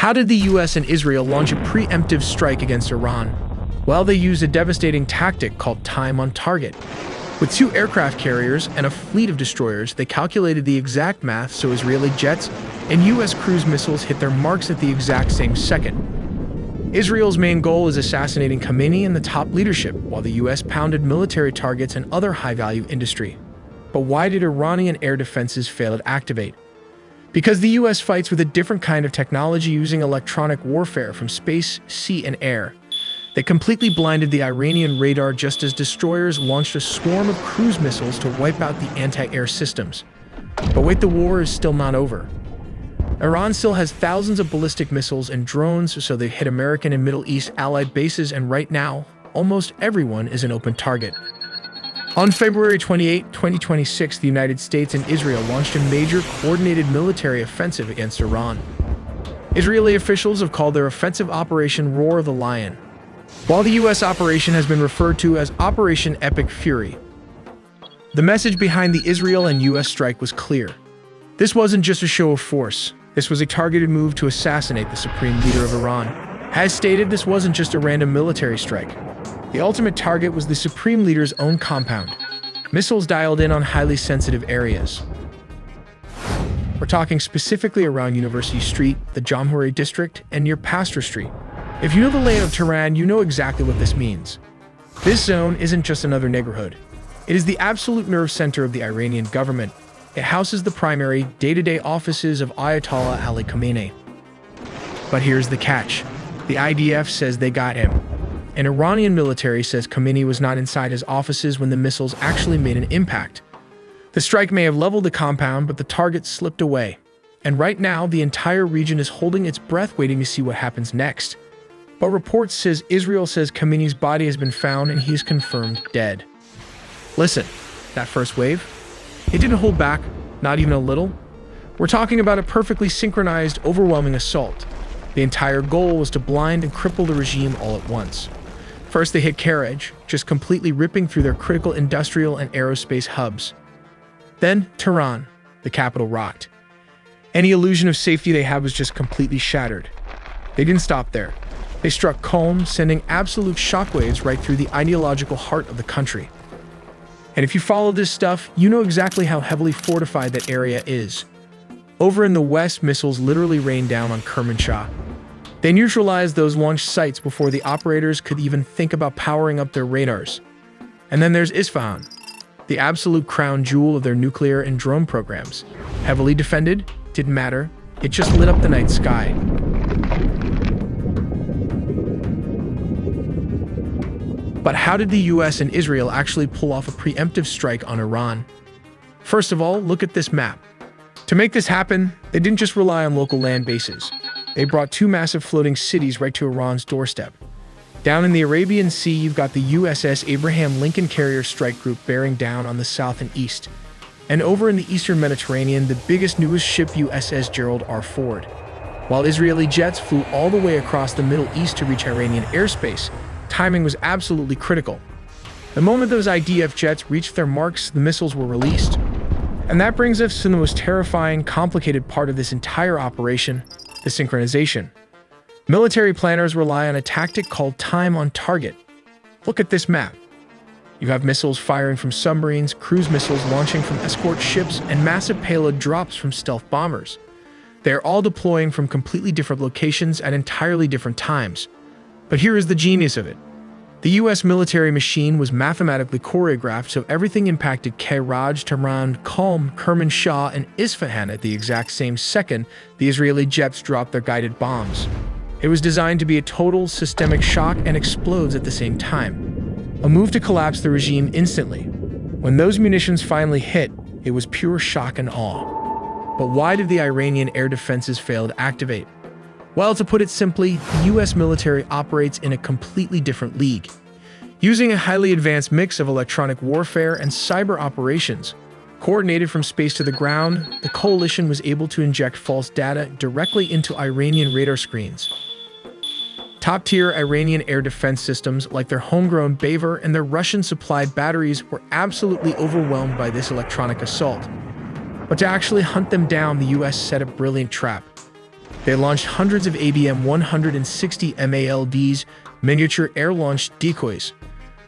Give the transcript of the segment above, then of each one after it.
How did the US and Israel launch a preemptive strike against Iran? Well, they used a devastating tactic called time on target. With 2 aircraft carriers and a fleet of destroyers, they calculated the exact math so Israeli jets and US cruise missiles hit their marks at the exact same second. Israel's main goal is assassinating Khamenei and the top leadership, while the US pounded military targets and other high-value industry. But why did Iranian air defenses fail to activate? Because the US fights with a different kind of technology using electronic warfare from space, sea, and air. They completely blinded the Iranian radar just as destroyers launched a swarm of cruise missiles to wipe out the anti-air systems. But wait, the war is still not over. Iran still has thousands of ballistic missiles and drones, so they hit American and Middle East allied bases, and right now, almost everyone is an open target. On February 28, 2026, the United States and Israel launched a major coordinated military offensive against Iran. Israeli officials have called their offensive Operation Roar of the Lion, while the US operation has been referred to as Operation Epic Fury. The message behind the Israel and US strike was clear. This wasn't just a show of force. This was a targeted move to assassinate the supreme leader of Iran. As stated, this wasn't just a random military strike. The ultimate target was the supreme leader's own compound. Missiles dialed in on highly sensitive areas. We're talking specifically around University Street, the Jamhuri district, and near Pasteur Street. If you know the layout of Tehran, you know exactly what this means. This zone isn't just another neighborhood. It is the absolute nerve center of the Iranian government. It houses the primary, day-to-day offices of Ayatollah Ali Khamenei. But here's the catch. The IDF says they got him. An Iranian military says Khamenei was not inside his offices when the missiles actually made an impact. The strike may have leveled the compound, but the target slipped away. And right now, the entire region is holding its breath waiting to see what happens next. But reports says Israel says Khamenei's body has been found and he is confirmed dead. Listen, that first wave? It didn't hold back, not even a little. We're talking about a perfectly synchronized, overwhelming assault. The entire goal was to blind and cripple the regime all at once. First, they hit Karaj, just completely ripping through their critical industrial and aerospace hubs. Then, Tehran, the capital, rocked. Any illusion of safety they had was just completely shattered. They didn't stop there. They struck Qom, sending absolute shockwaves right through the ideological heart of the country. And if you follow this stuff, you know exactly how heavily fortified that area is. Over in the west, missiles literally rained down on Kermanshah. They neutralized those launch sites before the operators could even think about powering up their radars. And then there's Isfahan, the absolute crown jewel of their nuclear and drone programs. Heavily defended, didn't matter, it just lit up the night sky. But how did the US and Israel actually pull off a preemptive strike on Iran? First of all, look at this map. To make this happen, they didn't just rely on local land bases. They brought 2 massive floating cities right to Iran's doorstep. Down in the Arabian Sea, you've got the USS Abraham Lincoln Carrier Strike Group bearing down on the south and east. And over in the eastern Mediterranean, the biggest, newest ship, USS Gerald R. Ford. While Israeli jets flew all the way across the Middle East to reach Iranian airspace, timing was absolutely critical. The moment those IDF jets reached their marks, the missiles were released. And that brings us to the most terrifying, complicated part of this entire operation, the synchronization. Military planners rely on a tactic called time on target. Look at this map. You have missiles firing from submarines, cruise missiles launching from escort ships, and massive payload drops from stealth bombers. They are all deploying from completely different locations at entirely different times. But here is the genius of it. The US military machine was mathematically choreographed so everything impacted Karaj, Tehran, Qom, Kermanshah, and Isfahan at the exact same second the Israeli jets dropped their guided bombs. It was designed to be a total systemic shock and explodes at the same time. A move to collapse the regime instantly. When those munitions finally hit, it was pure shock and awe. But why did the Iranian air defenses fail to activate? Well, to put it simply, the US military operates in a completely different league. Using a highly advanced mix of electronic warfare and cyber operations, coordinated from space to the ground, the coalition was able to inject false data directly into Iranian radar screens. Top-tier Iranian air defense systems like their homegrown Baver and their Russian-supplied batteries were absolutely overwhelmed by this electronic assault. But to actually hunt them down, the US set a brilliant trap. They launched hundreds of ABM-160 MALDs, miniature air-launched decoys.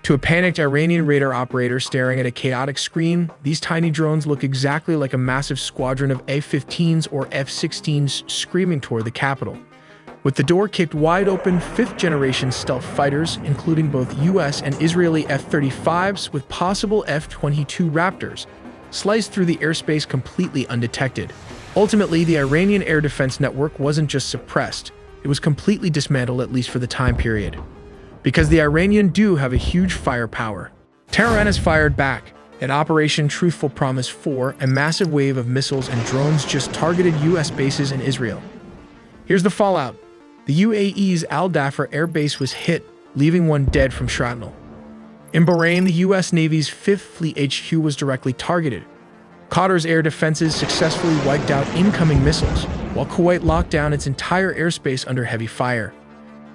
To a panicked Iranian radar operator staring at a chaotic screen, these tiny drones look exactly like a massive squadron of F-15s or F-16s screaming toward the capital. With the door kicked wide open, fifth-generation stealth fighters, including both US and Israeli F-35s with possible F-22 Raptors, sliced through the airspace completely undetected. Ultimately, the Iranian air defense network wasn't just suppressed, it was completely dismantled, at least for the time period. Because the Iranian do have a huge firepower. Tehran has fired back. In Operation Truthful Promise 4, a massive wave of missiles and drones just targeted US bases in Israel. Here's the fallout. The UAE's Al Dhafar air base was hit, leaving one dead from shrapnel. In Bahrain, the US Navy's 5th Fleet HQ was directly targeted. Qatar's air defenses successfully wiped out incoming missiles, while Kuwait locked down its entire airspace under heavy fire.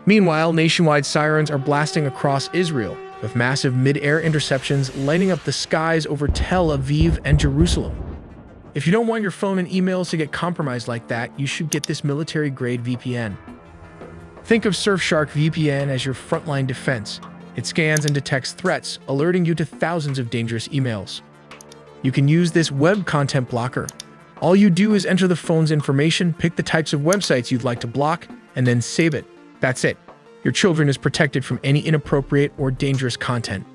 Meanwhile, nationwide sirens are blasting across Israel, with massive mid-air interceptions lighting up the skies over Tel Aviv and Jerusalem. If you don't want your phone and emails to get compromised like that, you should get this military-grade VPN. Think of Surfshark VPN as your frontline defense. It scans and detects threats, alerting you to thousands of dangerous emails. You can use this web content blocker. All you do is enter the phone's information, pick the types of websites you'd like to block, and then save it. That's it. Your children is protected from any inappropriate or dangerous content.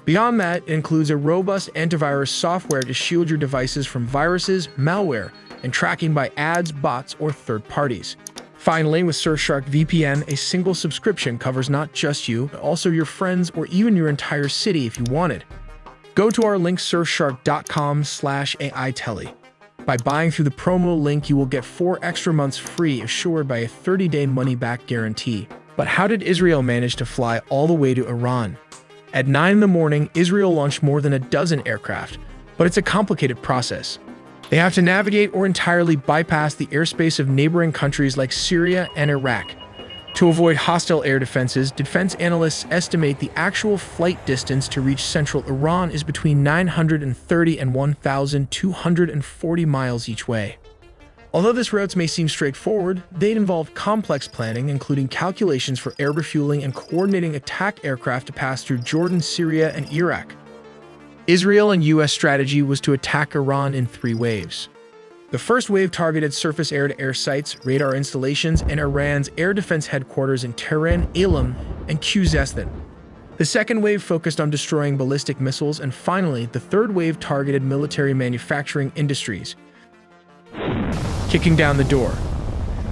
Beyond that, it includes a robust antivirus software to shield your devices from viruses, malware, and tracking by ads, bots, or third parties. Finally, with Surfshark VPN, a single subscription covers not just you, but also your friends or even your entire city if you wanted. Go to our link surfshark.com/Aitelly. By buying through the promo link, you will get 4 extra months free, assured by a 30-day money-back guarantee. But how did Israel manage to fly all the way to Iran? At 9 in the morning, Israel launched more than a dozen aircraft, but it's a complicated process. They have to navigate or entirely bypass the airspace of neighboring countries like Syria and Iraq. To avoid hostile air defenses, defense analysts estimate the actual flight distance to reach central Iran is between 930 and 1,240 miles each way. Although these routes may seem straightforward, they involve complex planning, including calculations for air refueling and coordinating attack aircraft to pass through Jordan, Syria, and Iraq. Israel and US strategy was to attack Iran in 3 waves. The first wave targeted surface air-to-air sites, radar installations, and Iran's air defense headquarters in Tehran, Elam, and Khuzestan. The second wave focused on destroying ballistic missiles, and finally, the third wave targeted military manufacturing industries. Kicking down the door.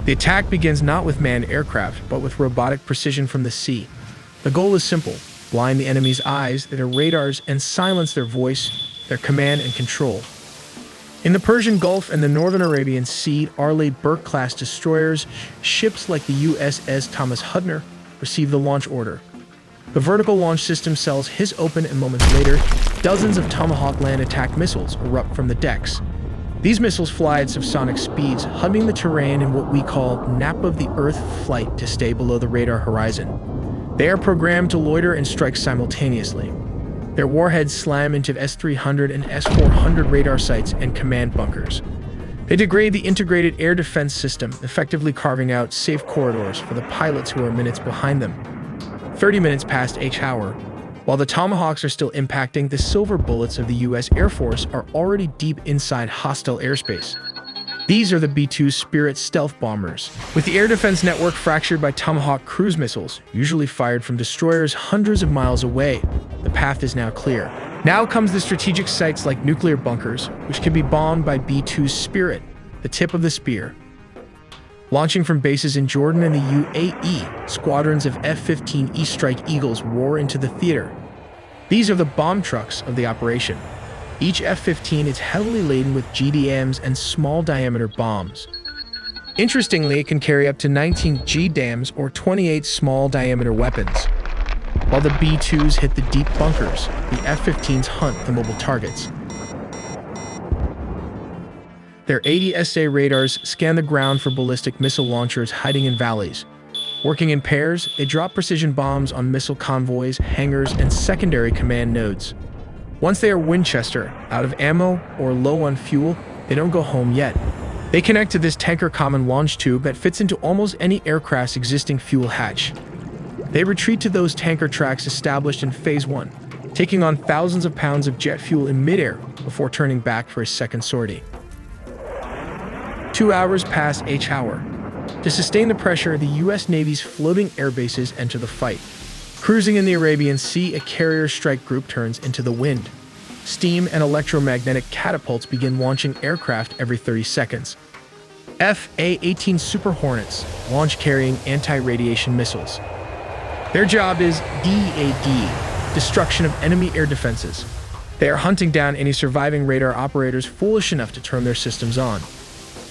The attack begins not with manned aircraft, but with robotic precision from the sea. The goal is simple: blind the enemy's eyes, their radars, and silence their voice, their command and control. In the Persian Gulf and the Northern Arabian Sea, Arleigh Burke-class destroyers, ships like the USS Thomas Hudner, receive the launch order. The vertical launch system cells hiss open, and moments later, dozens of Tomahawk land attack missiles erupt from the decks. These missiles fly at subsonic speeds, hugging the terrain in what we call nap of the Earth flight to stay below the radar horizon. They are programmed to loiter and strike simultaneously. Their warheads slam into S-300 and S-400 radar sites and command bunkers. They degrade the integrated air defense system, effectively carving out safe corridors for the pilots who are minutes behind them. 30 minutes past each hour. While the Tomahawks are still impacting, the silver bullets of the US Air Force are already deep inside hostile airspace. These are the B-2 Spirit stealth bombers. With the air defense network fractured by Tomahawk cruise missiles, usually fired from destroyers hundreds of miles away, the path is now clear. Now comes the strategic sites like nuclear bunkers, which can be bombed by B-2 Spirit, the tip of the spear. Launching from bases in Jordan and the UAE, squadrons of F-15E Strike Eagles roar into the theater. These are the bomb trucks of the operation. Each F-15 is heavily laden with GDAMs and small-diameter bombs. Interestingly, it can carry up to 19 GDAMs or 28 small-diameter weapons. While the B-2s hit the deep bunkers, the F-15s hunt the mobile targets. Their ADSA radars scan the ground for ballistic missile launchers hiding in valleys. Working in pairs, they drop precision bombs on missile convoys, hangars, and secondary command nodes. Once they are Winchester, out of ammo, or low on fuel, they don't go home yet. They connect to this tanker common launch tube that fits into almost any aircraft's existing fuel hatch. They retreat to those tanker tracks established in Phase 1, taking on thousands of pounds of jet fuel in midair before turning back for a second sortie. 2 hours pass each hour. To sustain the pressure, the U.S. Navy's floating air bases enter the fight. Cruising in the Arabian Sea, a carrier strike group turns into the wind. Steam and electromagnetic catapults begin launching aircraft every 30 seconds. F/A-18 Super Hornets launch carrying anti-radiation missiles. Their job is DAD, destruction of enemy air defenses. They are hunting down any surviving radar operators foolish enough to turn their systems on.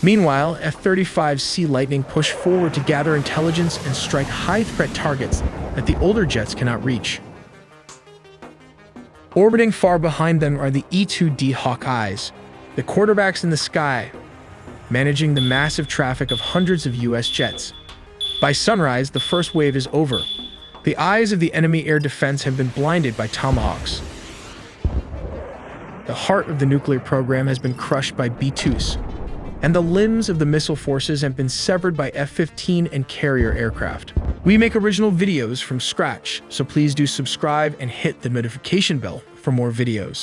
Meanwhile, F-35 Sea Lightning push forward to gather intelligence and strike high-threat targets that the older jets cannot reach. Orbiting far behind them are the E-2D Hawkeyes, the quarterbacks in the sky, managing the massive traffic of hundreds of U.S. jets. By sunrise, the first wave is over. The eyes of the enemy air defense have been blinded by Tomahawks. The heart of the nuclear program has been crushed by B-2s, and the limbs of the missile forces have been severed by F-15 and carrier aircraft. We make original videos from scratch, so please do subscribe and hit the notification bell for more videos.